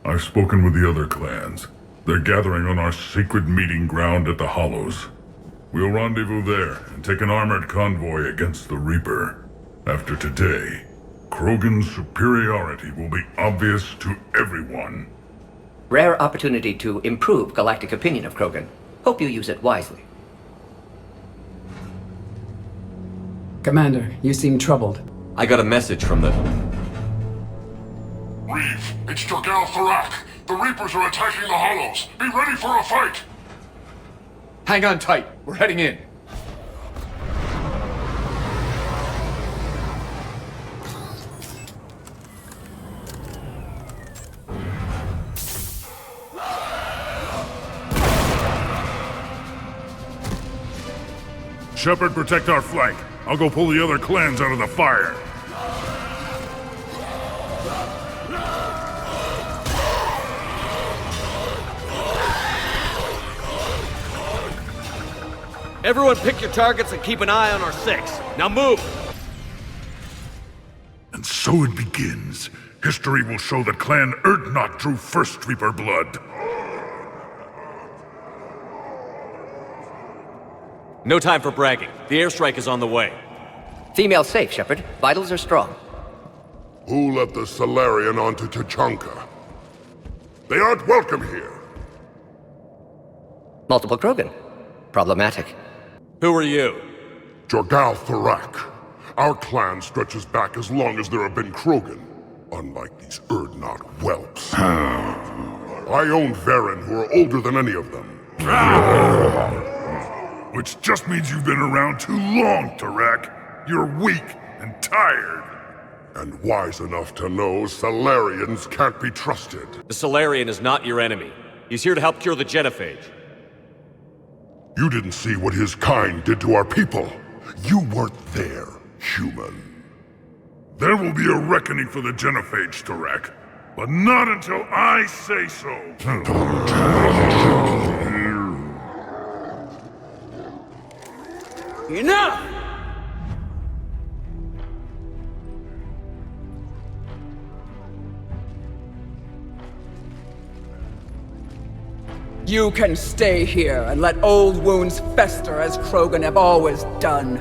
I've spoken with the other clans. They're gathering on our secret meeting ground at the Hollows. We'll rendezvous there and take an armored convoy against the Reaper. After today, Krogan's superiority will be obvious to everyone. Rare opportunity to improve galactic opinion of Krogan. Hope you use it wisely. Commander, you seem troubled. I got a message from the... Reeve, it's Jorgal Tharak. The Reapers are attacking the Hollows. Be ready for a fight! Hang on tight. We're heading in. Shepard, protect our flank. I'll go pull the other clans out of the fire. Everyone pick your targets and keep an eye on our 6. Now move! And so it begins. History will show that Clan Erdnot drew first Reaper blood. No time for bragging. The airstrike is on the way. Female safe, Shepard. Vitals are strong. Who let the Salarian onto Tachanka? They aren't welcome here. Multiple Krogan. Problematic. Who are you? Jorgal Tharak. Our clan stretches back as long as there have been Krogan. Unlike these Erdnot whelps. I own Varen, who are older than any of them. Which just means you've been around too long, Tharak. You're weak and tired. And wise enough to know Salarians can't be trusted. The Salarian is not your enemy. He's here to help cure the genophage. You didn't see what his kind did to our people. You weren't there, human. There will be a reckoning for the genophage, Tharak. But not until I say so. Enough! You can stay here and let old wounds fester as Krogan have always done.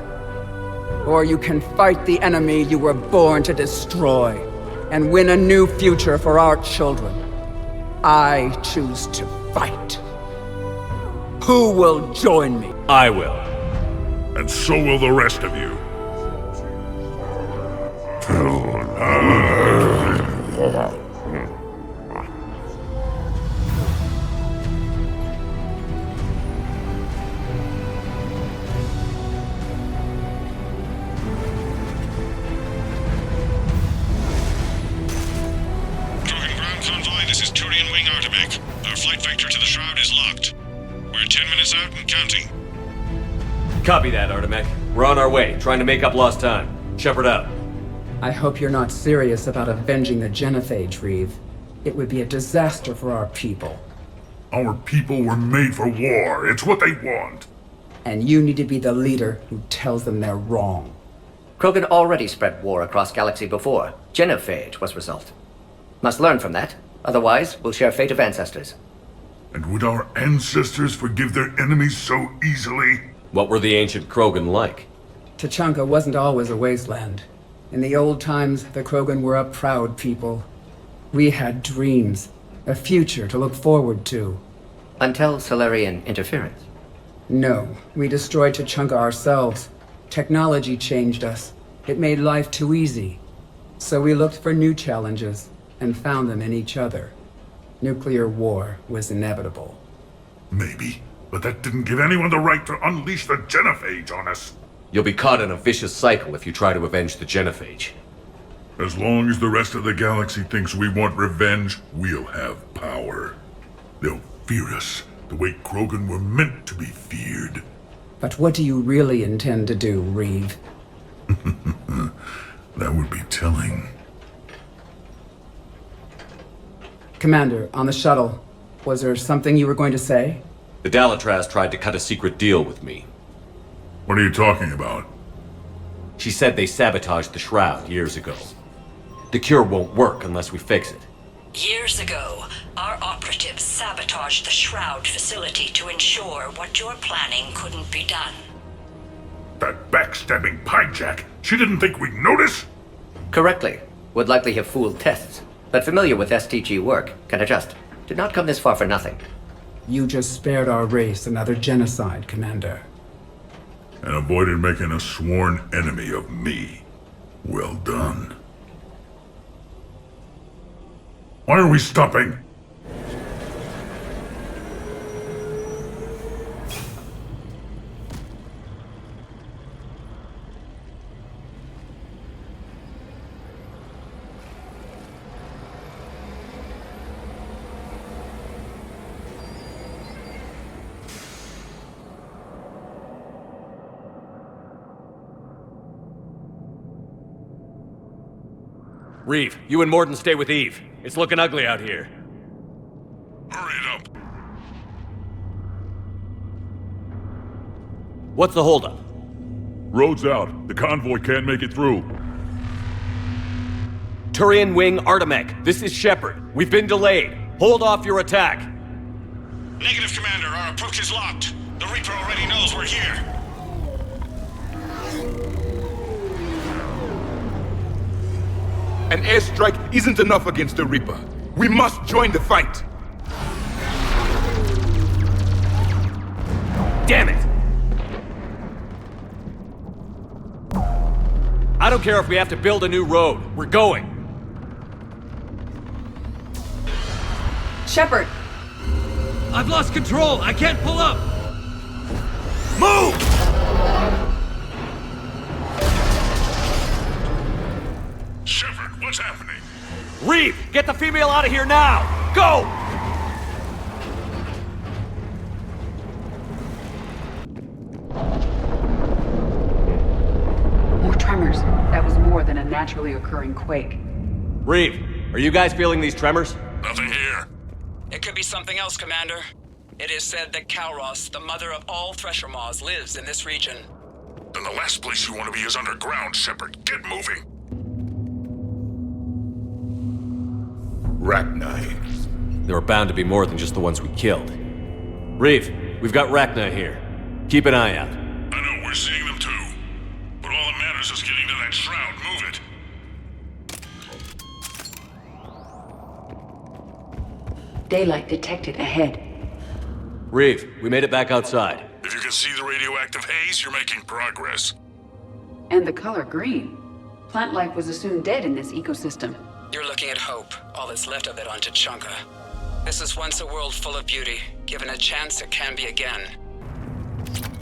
Or you can fight the enemy you were born to destroy and win a new future for our children. I choose to fight. Who will join me? I will. And so will the rest of you. This is Turian Wing Artemek. Our flight vector to the Shroud is locked. We're 10 minutes out and counting. Copy that, Artemek. We're on our way, trying to make up lost time. Shepard out. I hope you're not serious about avenging the genophage, Reeve. It would be a disaster for our people. Our people were made for war. It's what they want. And you need to be the leader who tells them they're wrong. Krogan already spread war across galaxy before. Genophage was result. Must learn from that. Otherwise, we'll share fate of ancestors. And would our ancestors forgive their enemies so easily? What were the ancient Krogan like? Tuchanka wasn't always a wasteland. In the old times, the Krogan were a proud people. We had dreams, a future to look forward to. Until Solarian interference. No, we destroyed Tuchanka ourselves. Technology changed us. It made life too easy. So we looked for new challenges, and found them in each other. Nuclear war was inevitable. Maybe, but that didn't give anyone the right to unleash the genophage on us. You'll be caught in a vicious cycle if you try to avenge the genophage. As long as the rest of the galaxy thinks we want revenge, we'll have power. They'll fear us the way Krogan were meant to be feared. But what do you really intend to do, Reeve? That would be telling. Commander, on the shuttle, was there something you were going to say? The Dalatraz tried to cut a secret deal with me. What are you talking about? She said they sabotaged the Shroud years ago. The cure won't work unless we fix it. Years ago, our operatives sabotaged the Shroud facility to ensure what you're planning couldn't be done. That backstabbing pinejack! She didn't think we'd notice? Correctly. Would likely have fooled tests. But familiar with STG work, can adjust. Did not come this far for nothing. You just spared our race another genocide, Commander. And avoided making a sworn enemy of me. Well done. Why are we stopping? Reeve, you and Morden stay with Eve. It's looking ugly out here. Hurry it up. What's the holdup? Road's out. The convoy can't make it through. Turian Wing Artemech, this is Shepard. We've been delayed. Hold off your attack. Negative, Commander. Our approach is locked. The Reaper already knows we're here. An airstrike isn't enough against the Reaper. We must join the fight. Damn it! I don't care if we have to build a new road. We're going. Shepard! I've lost control! I can't pull up! Move! Shepard, what's happening? Reeve, get the female out of here now! Go! More tremors. That was more than a naturally occurring quake. Reeve, are you guys feeling these tremors? Nothing here. It could be something else, Commander. It is said that Kalros, the mother of all Thresher Maws, lives in this region. Then the last place you want to be is underground, Shepard. Get moving. Rachni. There are bound to be more than just the ones we killed. Reeve, we've got Rachni here. Keep an eye out. I know, we're seeing them too. But all that matters is getting to that shroud. Move it. Daylight detected ahead. Reeve, we made it back outside. If you can see the radioactive haze, you're making progress. And the color green. Plant life was assumed dead in this ecosystem. You're looking at hope, all that's left of it on Tuchanka. This is once a world full of beauty. Given a chance, it can be again.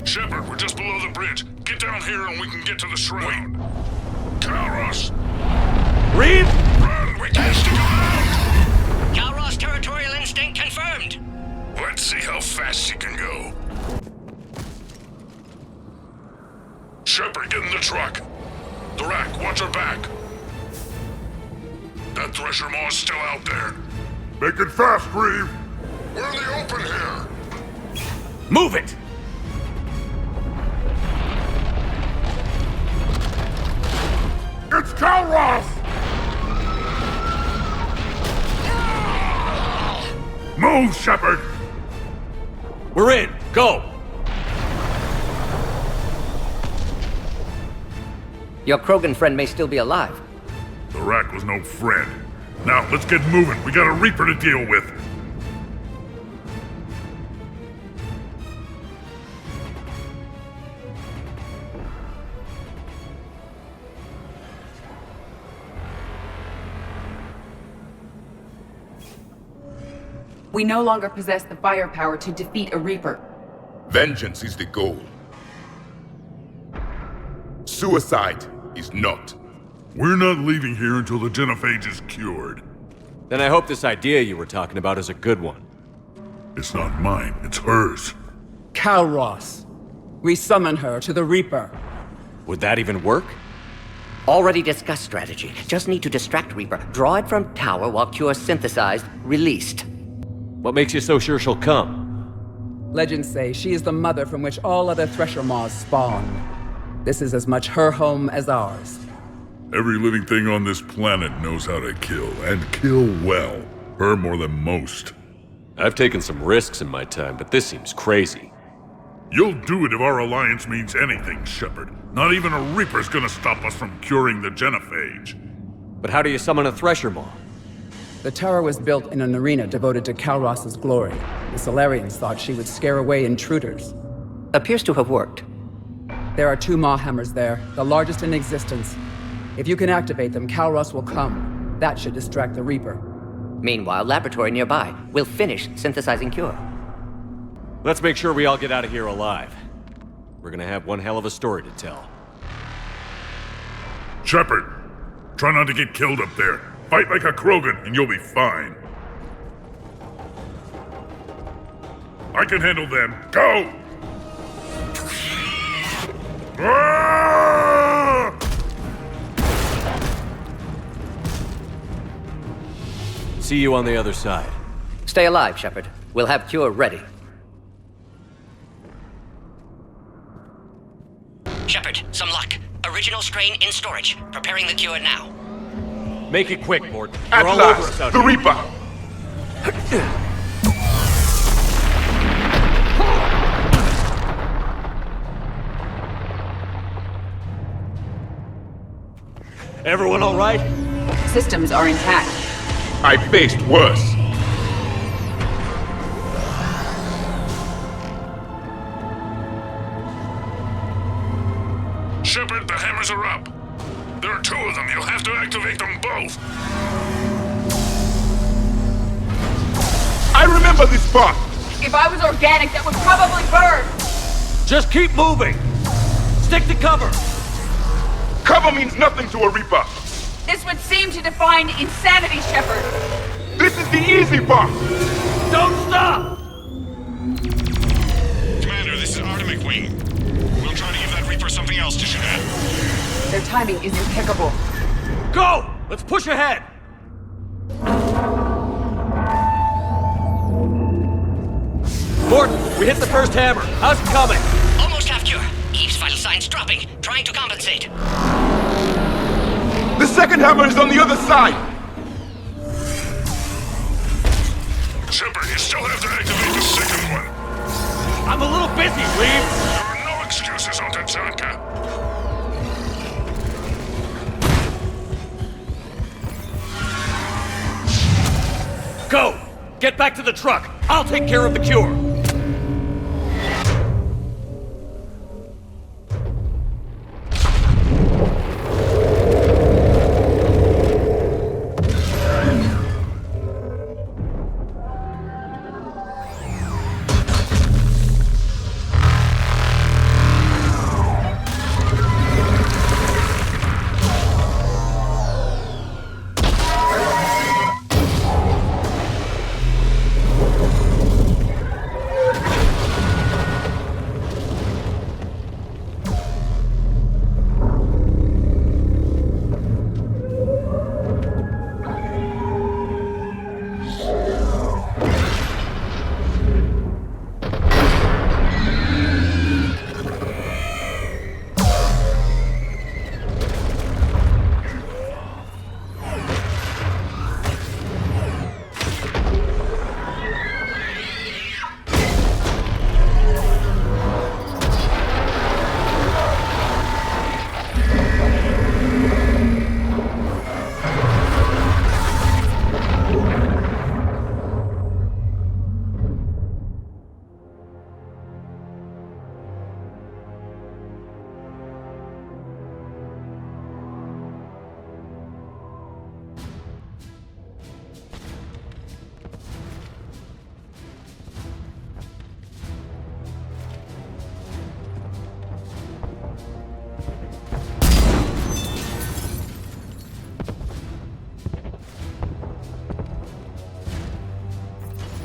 Shepard, we're just below the bridge. Get down here and we can get to the shroud. Kalros! Reeve! Run! We can't stick around! Kalros territorial instinct confirmed. Let's see how fast she can go. Shepard, get in the truck. The rack, watch her back. That Thresher Maw's still out there. Make it fast, Reeve! We're in the open here! Move it! It's Kalros! Move, Shepard! We're in! Go! Your Krogan friend may still be alive. The Rack was no friend. Now, let's get moving. We got a Reaper to deal with. We no longer possess the firepower to defeat a Reaper. Vengeance is the goal. Suicide is not. We're not leaving here until the genophage is cured. Then I hope this idea you were talking about is a good one. It's not mine, it's hers. Kalros. We summon her to the Reaper. Would that even work? Already discussed strategy. Just need to distract Reaper. Draw it from tower while Cure synthesized, released. What makes you so sure she'll come? Legends say she is the mother from which all other Thresher Maws spawn. This is as much her home as ours. Every living thing on this planet knows how to kill, and kill well. Her more than most. I've taken some risks in my time, but this seems crazy. You'll do it if our alliance means anything, Shepard. Not even a Reaper's gonna stop us from curing the genophage. But how do you summon a Thresher Maw? The tower was built in an arena devoted to Kalros' glory. The Solarians thought she would scare away intruders. Appears to have worked. There are 2 Maw hammers there, the largest in existence. If you can activate them, Kalros will come. That should distract the Reaper. Meanwhile, laboratory nearby. We'll finish synthesizing Cure. Let's make sure we all get out of here alive. We're gonna have one hell of a story to tell. Shepard, try not to get killed up there. Fight like a Krogan and you'll be fine. I can handle them. Go! Ah! See you on the other side. Stay alive, Shepard. We'll have Cure ready. Shepard, some luck. Original strain in storage. Preparing the Cure now. Make it quick, Mort. At You're all over us last, out the here. Reaper! Everyone all right? Systems are intact. I faced worse. Shepard, the hammers are up. There are 2 of them. You'll have to activate them both. I remember this spot! If I was organic, that would probably burn! Just keep moving! Stick to cover! Cover means nothing to a Reaper! This would seem to define insanity, Shepard! This is the easy part! Don't stop! Commander, this is Artemic Wing. We'll try to give that Reaper something else to shoot at. Their timing is impeccable. Go! Let's push ahead! Morton, we hit the first hammer. How's it coming? Almost half Cure. Eve's vital signs dropping. Trying to compensate. The second hammer is on the other side! Shepard, you still have to activate the second one. I'm a little busy, Reeve. There are no excuses on Tatanka. Go! Get back to the truck. I'll take care of the Cure.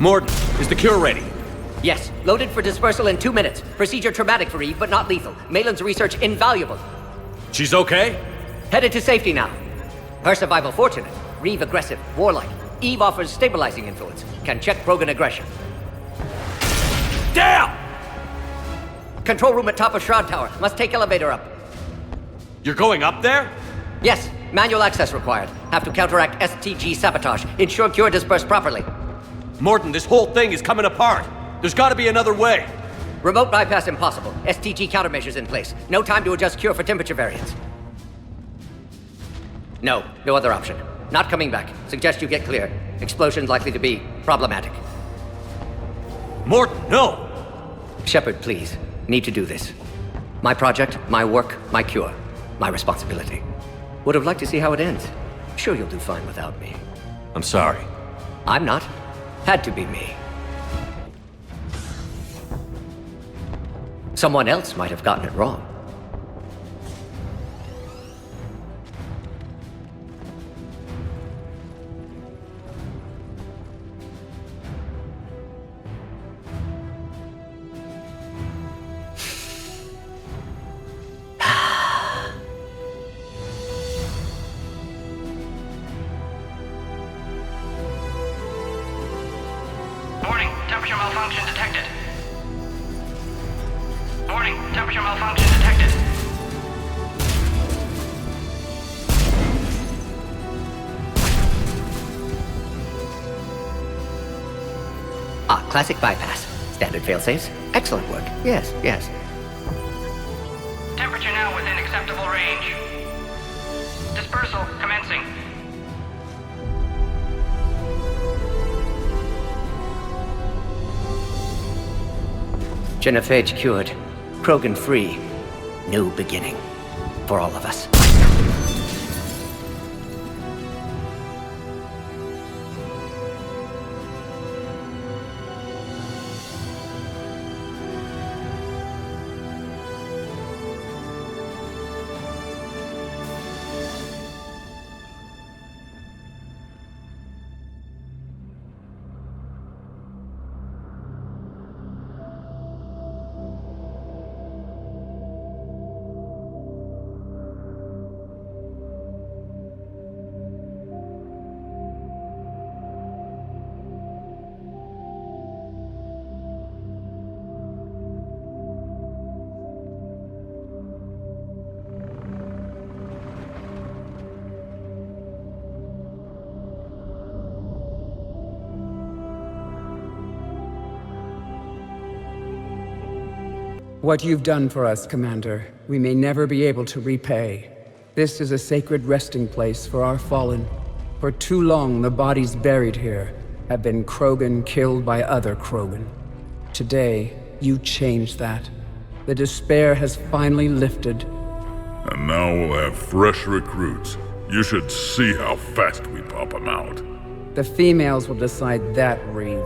Morden, is the cure ready? Yes, loaded for dispersal in 2 minutes. Procedure traumatic for Eve, but not lethal. Malin's research invaluable. She's okay? Headed to safety now. Her survival fortunate. Reeve aggressive, warlike. Eve offers stabilizing influence. Can check Krogan aggression. Damn! Control room at top of Shroud Tower. Must take elevator up. You're going up there? Yes, manual access required. Have to counteract STG sabotage. Ensure cure dispersed properly. Morden, this whole thing is coming apart. There's gotta be another way. Remote bypass impossible. STG countermeasures in place. No time to adjust cure for temperature variance. No other option. Not coming back. Suggest you get clear. Explosion's likely to be problematic. Morden, no! Shepard, please. Need to do this. My project, my work, my cure. My responsibility. Would have liked to see how it ends. Sure you'll do fine without me. I'm sorry. I'm not. Had to be me. Someone else might have gotten it wrong. Warning, temperature malfunction detected. Warning, temperature malfunction detected. Classic bypass. Standard failsafes. Excellent work. Yes. Temperature now within acceptable range. Dispersal commencing. Genophage cured. Krogan free. New beginning. For all of us. What you've done for us, Commander, we may never be able to repay. This is a sacred resting place for our fallen. For too long, the bodies buried here have been Krogan killed by other Krogan. Today, you changed that. The despair has finally lifted. And now we'll have fresh recruits. You should see how fast we pop them out. The females will decide that, Reeve.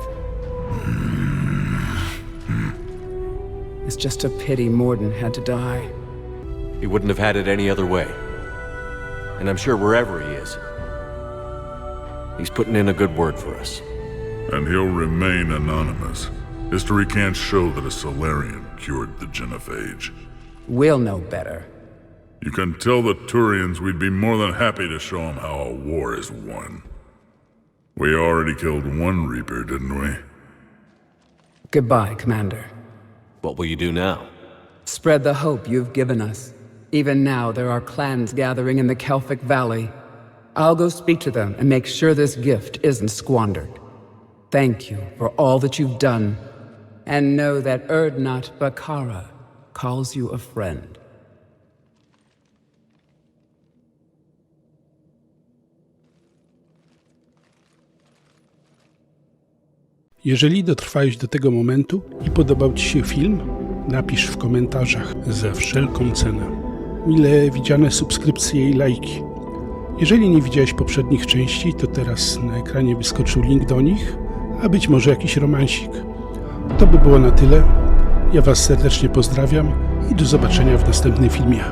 It's just a pity Morden had to die. He wouldn't have had it any other way. And I'm sure wherever he is, he's putting in a good word for us. And he'll remain anonymous. History can't show that a Solarian cured the genophage. We'll know better. You can tell the Turians we'd be more than happy to show them how a war is won. We already killed one Reaper, didn't we? Goodbye, Commander. What will you do now? Spread the hope you've given us. Even now, there are clans gathering in the Kelphic Valley. I'll go speak to them and make sure this gift isn't squandered. Thank you for all that you've done. And know that Erdnot Bakara calls you a friend. Jeżeli dotrwałeś do tego momentu i podobał Ci się film, napisz w komentarzach za wszelką cenę. Mile widziane subskrypcje i lajki. Jeżeli nie widziałeś poprzednich części, to teraz na ekranie wyskoczył link do nich, a być może jakiś romansik. To by było na tyle. Ja Was serdecznie pozdrawiam i do zobaczenia w następnym filmie.